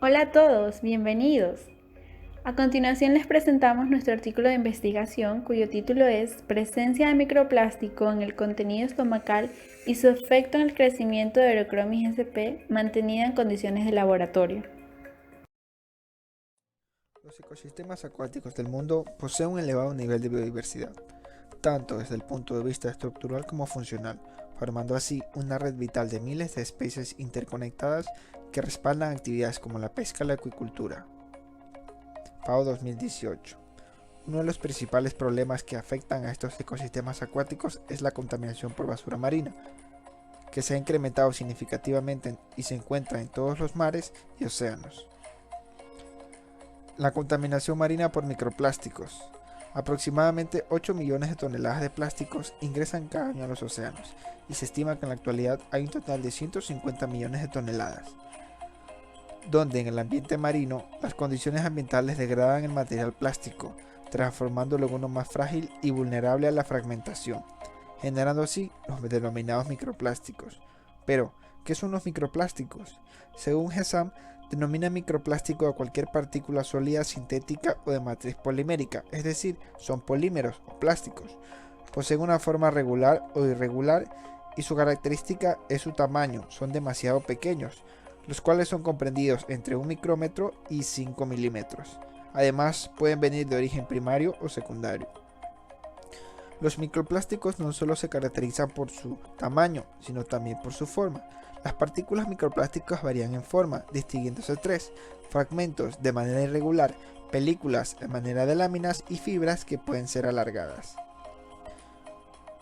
Hola a todos, bienvenidos. A continuación les presentamos nuestro artículo de investigación cuyo título es Presencia de microplástico en el contenido estomacal y su efecto en el crecimiento de Eurocromis sp mantenida en condiciones de laboratorio. Los ecosistemas acuáticos del mundo poseen un elevado nivel de biodiversidad, tanto desde el punto de vista estructural como funcional, formando así una red vital de miles de especies interconectadas que respaldan actividades como la pesca y la acuicultura. FAO 2018. Uno de los principales problemas que afectan a estos ecosistemas acuáticos es la contaminación por basura marina, que se ha incrementado significativamente y se encuentra en todos los mares y océanos. La contaminación marina por microplásticos. Aproximadamente 8 millones de toneladas de plásticos ingresan cada año a los océanos y se estima que en la actualidad hay un total de 150 millones de toneladas, donde en el ambiente marino las condiciones ambientales degradan el material plástico, transformándolo en uno más frágil y vulnerable a la fragmentación, generando así los denominados microplásticos. Pero, ¿qué son los microplásticos? Según GESAM, denomina microplástico a cualquier partícula sólida, sintética o de matriz polimérica, es decir, son polímeros o plásticos. Poseen una forma regular o irregular y su característica es su tamaño, son demasiado pequeños, los cuales son comprendidos entre 1 micrómetro y 5 milímetros. Además, pueden venir de origen primario o secundario. Los microplásticos no solo se caracterizan por su tamaño, sino también por su forma. Las partículas microplásticas varían en forma, distinguiéndose tres: fragmentos de manera irregular, películas de manera de láminas y fibras que pueden ser alargadas.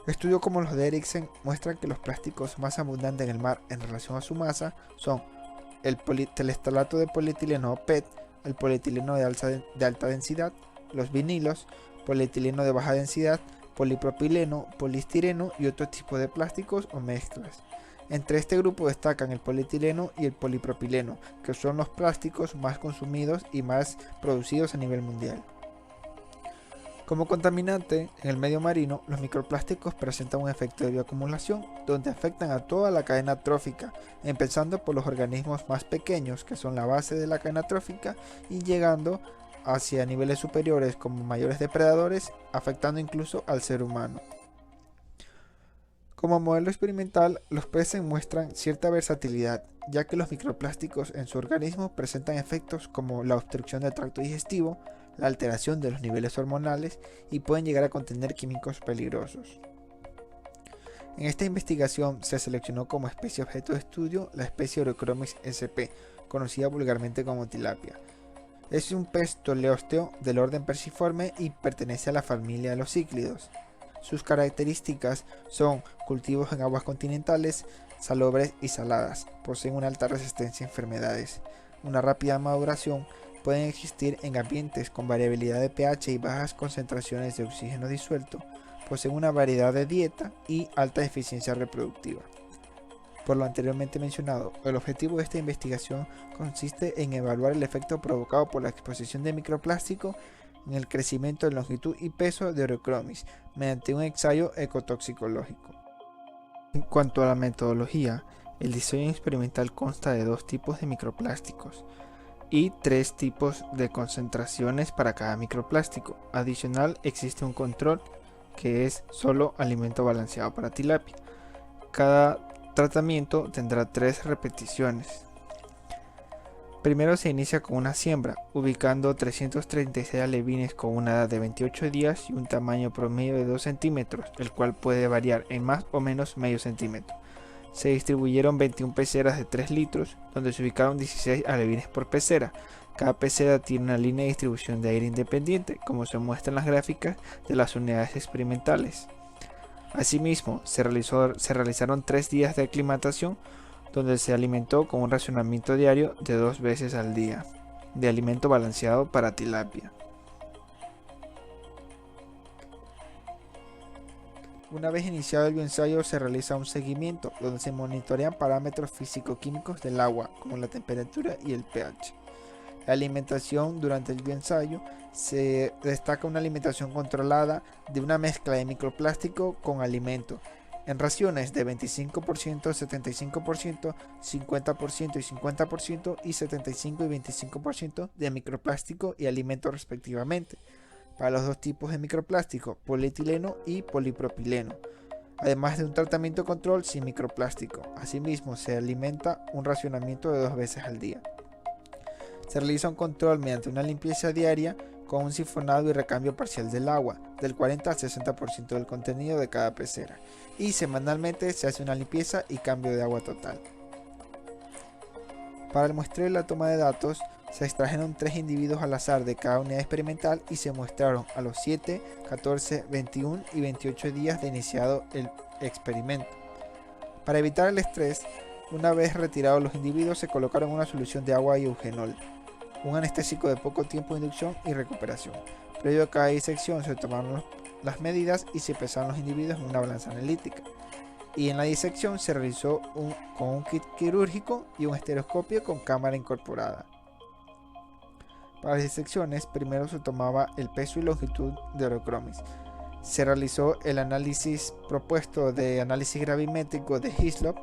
Estudios como los de Erickson muestran que los plásticos más abundantes en el mar en relación a su masa son el telestalato de polietileno PET, el polietileno de alta densidad, los vinilos, polietileno de baja densidad, polipropileno, poliestireno y otro tipo de plásticos o mezclas. Entre este grupo destacan el polietileno y el polipropileno, que son los plásticos más consumidos y más producidos a nivel mundial. Como contaminante en el medio marino, los microplásticos presentan un efecto de bioacumulación donde afectan a toda la cadena trófica, empezando por los organismos más pequeños, que son la base de la cadena trófica, y llegando hacia niveles superiores como mayores depredadores, afectando incluso al ser humano. Como modelo experimental, los peces muestran cierta versatilidad, ya que los microplásticos en su organismo presentan efectos como la obstrucción del tracto digestivo, la alteración de los niveles hormonales y pueden llegar a contener químicos peligrosos. En esta investigación se seleccionó como especie objeto de estudio la especie Eurocromis sp, conocida vulgarmente como tilapia. Es un pez teleósteo del orden Perciforme y pertenece a la familia de los cíclidos. Sus características son cultivos en aguas continentales, salobres y saladas, poseen una alta resistencia a enfermedades, una rápida maduración, pueden existir en ambientes con variabilidad de pH y bajas concentraciones de oxígeno disuelto, poseen una variedad de dieta y alta eficiencia reproductiva. Por lo anteriormente mencionado, el objetivo de esta investigación consiste en evaluar el efecto provocado por la exposición de microplástico en el crecimiento de longitud y peso de Eurocromis mediante un ensayo ecotoxicológico. En cuanto a la metodología, el diseño experimental consta de dos tipos de microplásticos y tres tipos de concentraciones para cada microplástico. Adicional, existe un control que es solo alimento balanceado para tilapia. Cada tratamiento tendrá 3 repeticiones. Primero se inicia con una siembra, ubicando 336 alevines con una edad de 28 días y un tamaño promedio de 2 centímetros, el cual puede variar en más o menos medio centímetro. Se distribuyeron 21 peceras de 3 litros, donde se ubicaron 16 alevines por pecera. Cada pecera tiene una línea de distribución de aire independiente, como se muestra en las gráficas de las unidades experimentales. Asimismo, se realizaron 3 días de aclimatación, donde se alimentó con un racionamiento diario de 2 veces al día, de alimento balanceado para tilapia. Una vez iniciado el bioensayo se realiza un seguimiento, donde se monitorean parámetros físico-químicos del agua, como la temperatura y el pH. La alimentación durante el bioensayo se destaca una alimentación controlada de una mezcla de microplástico con alimento, en raciones de 25%, 75%, 50% y 50% y 75 y 25% de microplástico y alimento respectivamente, para los dos tipos de microplástico, polietileno y polipropileno, además de un tratamiento control sin microplástico. Asimismo, se alimenta un racionamiento de 2 veces al día. Se realiza un control mediante una limpieza diaria con un sifonado y recambio parcial del agua, del 40 al 60% del contenido de cada pecera, y semanalmente se hace una limpieza y cambio de agua total. Para el muestreo y la toma de datos, se extrajeron 3 individuos al azar de cada unidad experimental y se muestraron a los 7, 14, 21 y 28 días de iniciado el experimento. Para evitar el estrés, una vez retirados los individuos se colocaron una solución de agua y eugenol, un anestésico de poco tiempo de inducción y recuperación. Previo a cada disección se tomaron las medidas y se pesaron los individuos en una balanza analítica. Y en la disección se realizó con un kit quirúrgico y un estereoscopio con cámara incorporada. Para las disecciones, primero se tomaba el peso y longitud de Eurochromis. Se realizó el análisis propuesto de análisis gravimétrico de Hislop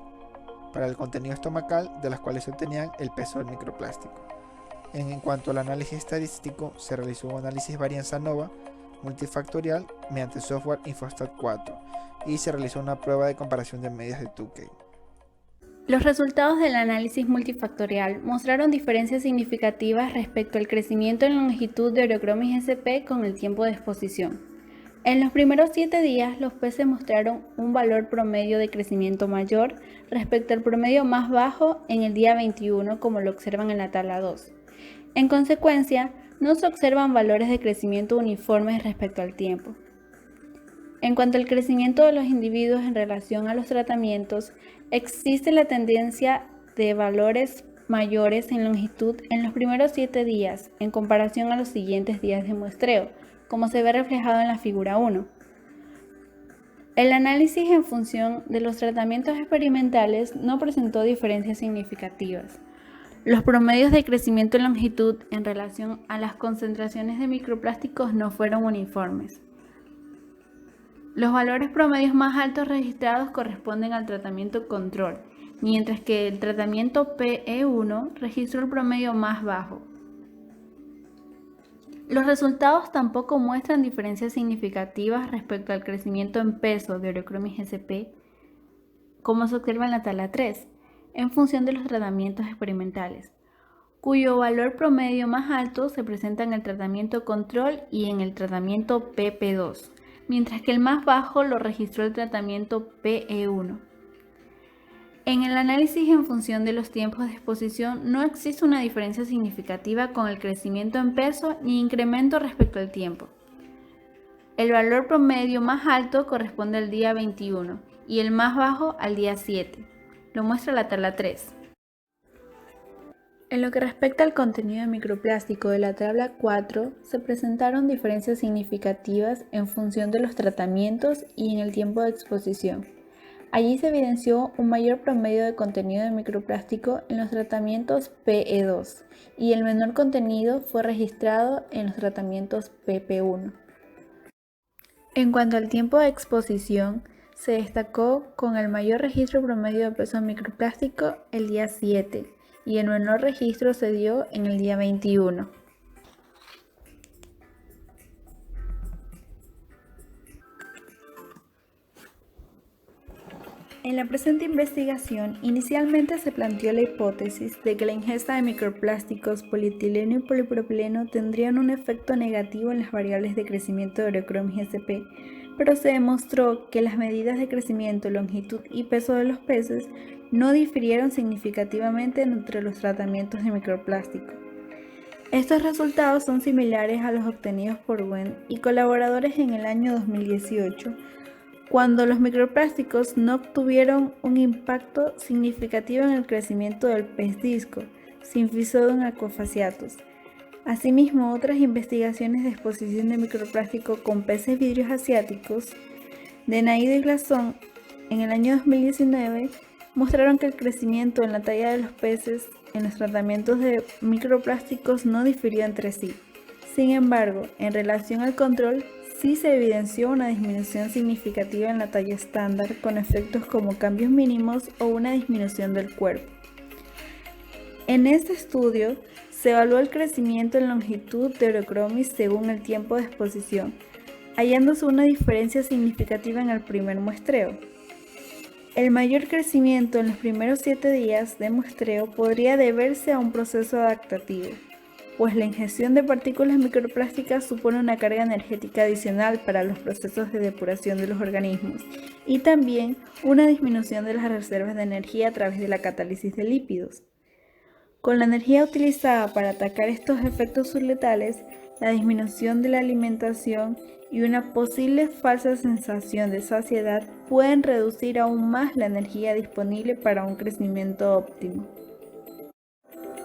para el contenido estomacal, de las cuales se obtenían el peso del microplástico. En cuanto al análisis estadístico, se realizó un análisis varianza ANOVA multifactorial mediante software Infostat 4 y se realizó una prueba de comparación de medias de Tukey. Los resultados del análisis multifactorial mostraron diferencias significativas respecto al crecimiento en longitud de Eurochromis sp con el tiempo de exposición. En los primeros 7 días, los peces mostraron un valor promedio de crecimiento mayor respecto al promedio más bajo en el día 21, como lo observan en la tabla 2. En consecuencia, no se observan valores de crecimiento uniformes respecto al tiempo. En cuanto al crecimiento de los individuos en relación a los tratamientos, existe la tendencia de valores mayores en longitud en los primeros 7 días en comparación a los siguientes días de muestreo, como se ve reflejado en la figura 1. El análisis en función de los tratamientos experimentales no presentó diferencias significativas. Los promedios de crecimiento en longitud en relación a las concentraciones de microplásticos no fueron uniformes. Los valores promedios más altos registrados corresponden al tratamiento control, mientras que el tratamiento PE1 registró el promedio más bajo. Los resultados tampoco muestran diferencias significativas respecto al crecimiento en peso de Eurochromis sp, como se observa en la tabla 3, en función de los tratamientos experimentales, cuyo valor promedio más alto se presenta en el tratamiento control y en el tratamiento PP2, mientras que el más bajo lo registró el tratamiento PE1. En el análisis en función de los tiempos de exposición no existe una diferencia significativa con el crecimiento en peso ni incremento respecto al tiempo. El valor promedio más alto corresponde al día 21 y el más bajo al día 7. Lo muestra la tabla 3. En lo que respecta al contenido de microplástico de la tabla 4, se presentaron diferencias significativas en función de los tratamientos y en el tiempo de exposición. Allí se evidenció un mayor promedio de contenido de microplástico en los tratamientos PE2 y el menor contenido fue registrado en los tratamientos PP1. En cuanto al tiempo de exposición, se destacó con el mayor registro promedio de peso microplástico el día 7 y el menor registro se dio en el día 21. En la presente investigación, inicialmente se planteó la hipótesis de que la ingesta de microplásticos polietileno y polipropileno tendrían un efecto negativo en las variables de crecimiento de Eurochromis sp, pero se demostró que las medidas de crecimiento, longitud y peso de los peces no difirieron significativamente entre los tratamientos de microplástico. Estos resultados son similares a los obtenidos por Wen y colaboradores en el año 2018, cuando los microplásticos no obtuvieron un impacto significativo en el crecimiento del pez disco, Symphysodon aquafasciatus. Asimismo, otras investigaciones de exposición de microplástico con peces vidrios asiáticos de Naido y Glasson en el año 2019 mostraron que el crecimiento en la talla de los peces en los tratamientos de microplásticos no difirió entre sí. Sin embargo, en relación al control, sí se evidenció una disminución significativa en la talla estándar con efectos como cambios mínimos o una disminución del cuerpo. En este estudio se evaluó el crecimiento en longitud de Eurochromis según el tiempo de exposición, hallándose una diferencia significativa en el primer muestreo. El mayor crecimiento en los primeros 7 días de muestreo podría deberse a un proceso adaptativo, pues la ingestión de partículas microplásticas supone una carga energética adicional para los procesos de depuración de los organismos y también una disminución de las reservas de energía a través de la catálisis de lípidos. Con la energía utilizada para atacar estos efectos subletales, la disminución de la alimentación y una posible falsa sensación de saciedad pueden reducir aún más la energía disponible para un crecimiento óptimo.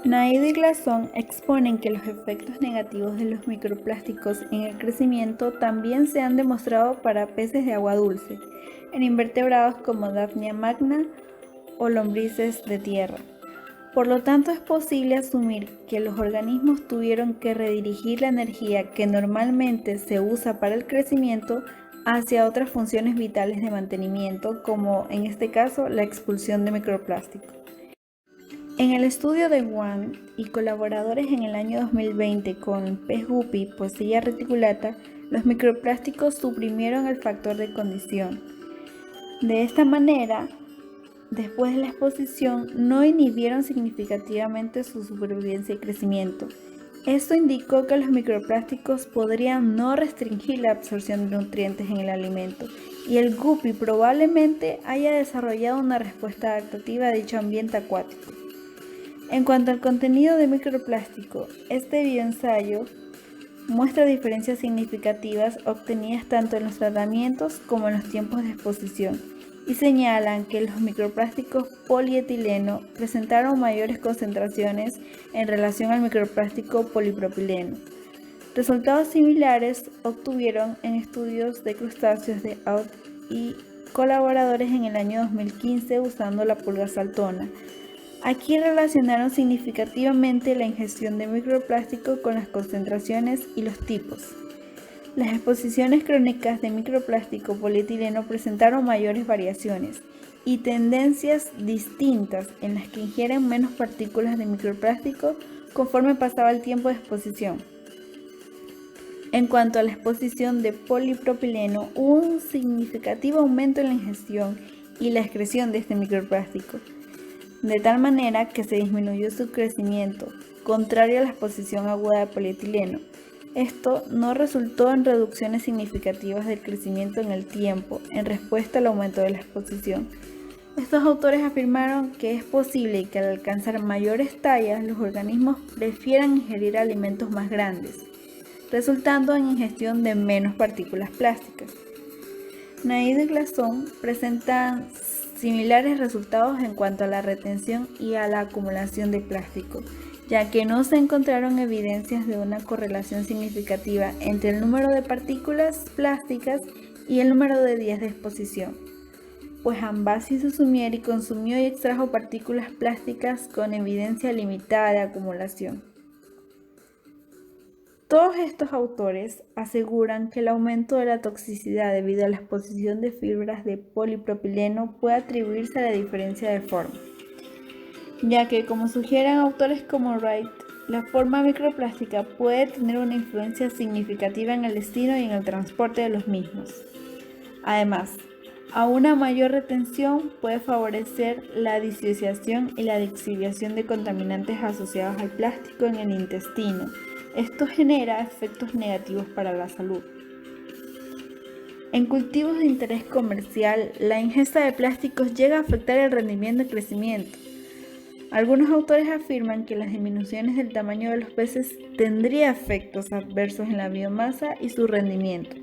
Naidoo y Glasson exponen que los efectos negativos de los microplásticos en el crecimiento también se han demostrado para peces de agua dulce, en invertebrados como Daphnia magna o lombrices de tierra. Por lo tanto, es posible asumir que los organismos tuvieron que redirigir la energía que normalmente se usa para el crecimiento hacia otras funciones vitales de mantenimiento, como en este caso la expulsión de microplástico. En el estudio de Wang y colaboradores en el año 2020 con pez guppy Poecilla reticulata, los microplásticos suprimieron el factor de condición. De esta manera, después de la exposición, no inhibieron significativamente su supervivencia y crecimiento. Esto indicó que los microplásticos podrían no restringir la absorción de nutrientes en el alimento, y el guppy probablemente haya desarrollado una respuesta adaptativa a dicho ambiente acuático. En cuanto al contenido de microplástico, este bioensayo muestra diferencias significativas obtenidas tanto en los tratamientos como en los tiempos de exposición, y señalan que los microplásticos polietileno presentaron mayores concentraciones en relación al microplástico polipropileno. Resultados similares obtuvieron en estudios de crustáceos de Out y colaboradores en el año 2015 usando la pulga saltona. Aquí relacionaron significativamente la ingestión de microplástico con las concentraciones y los tipos. Las exposiciones crónicas de microplástico polietileno presentaron mayores variaciones y tendencias distintas en las que ingieren menos partículas de microplástico conforme pasaba el tiempo de exposición. En cuanto a la exposición de polipropileno, hubo un significativo aumento en la ingestión y la excreción de este microplástico, de tal manera que se disminuyó su crecimiento, contrario a la exposición aguda de polietileno. Esto no resultó en reducciones significativas del crecimiento en el tiempo en respuesta al aumento de la exposición. Estos autores afirmaron que es posible que al alcanzar mayores tallas los organismos prefieran ingerir alimentos más grandes, resultando en ingestión de menos partículas plásticas. Naidoo y Glasson presentan similares resultados en cuanto a la retención y a la acumulación de plástico, ya que no se encontraron evidencias de una correlación significativa entre el número de partículas plásticas y el número de días de exposición, pues Ambassi Susumieri consumió y extrajo partículas plásticas con evidencia limitada de acumulación. Todos estos autores aseguran que el aumento de la toxicidad debido a la exposición de fibras de polipropileno puede atribuirse a la diferencia de forma, ya que, como sugieren autores como Wright, la forma microplástica puede tener una influencia significativa en el destino y en el transporte de los mismos. Además, a una mayor retención puede favorecer la disociación y la lixiviación de contaminantes asociados al plástico en el intestino. Esto genera efectos negativos para la salud. En cultivos de interés comercial, la ingesta de plásticos llega a afectar el rendimiento y crecimiento. Algunos autores afirman que las disminuciones del tamaño de los peces tendría efectos adversos en la biomasa y su rendimiento,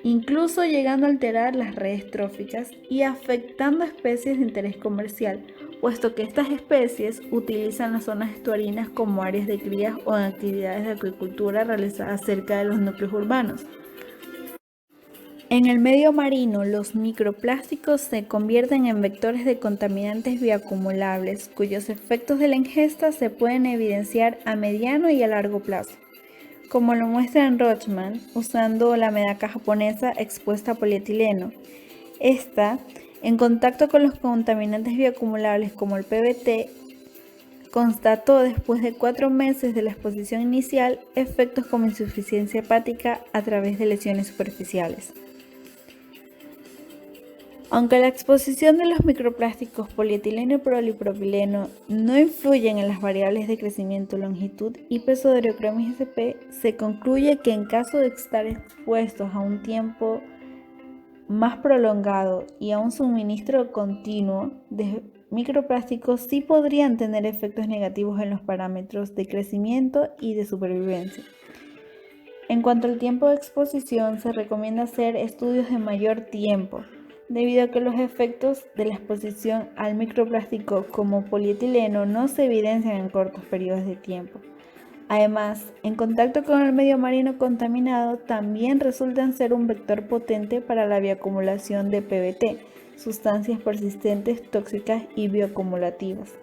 incluso llegando a alterar las redes tróficas y afectando a especies de interés comercial, puesto que estas especies utilizan las zonas estuarinas como áreas de crías o en actividades de acuicultura realizadas cerca de los núcleos urbanos. En el medio marino, los microplásticos se convierten en vectores de contaminantes bioacumulables, cuyos efectos de la ingesta se pueden evidenciar a mediano y a largo plazo. como lo muestra en Rochman, usando la medaca japonesa expuesta a polietileno. Esta, en contacto con los contaminantes bioacumulables como el PBT, constató después de 4 meses de la exposición inicial efectos como insuficiencia hepática a través de lesiones superficiales. Aunque la exposición de los microplásticos polietileno y polipropileno no influyen en las variables de crecimiento, longitud y peso de Oreochromys sp, se concluye que en caso de estar expuestos a un tiempo más prolongado y a un suministro continuo de microplásticos sí podrían tener efectos negativos en los parámetros de crecimiento y de supervivencia. En cuanto al tiempo de exposición, se recomienda hacer estudios de mayor tiempo, debido a que los efectos de la exposición al microplástico como polietileno no se evidencian en cortos periodos de tiempo. Además, en contacto con el medio marino contaminado también resultan ser un vector potente para la bioacumulación de PBT, sustancias persistentes, tóxicas y bioacumulativas.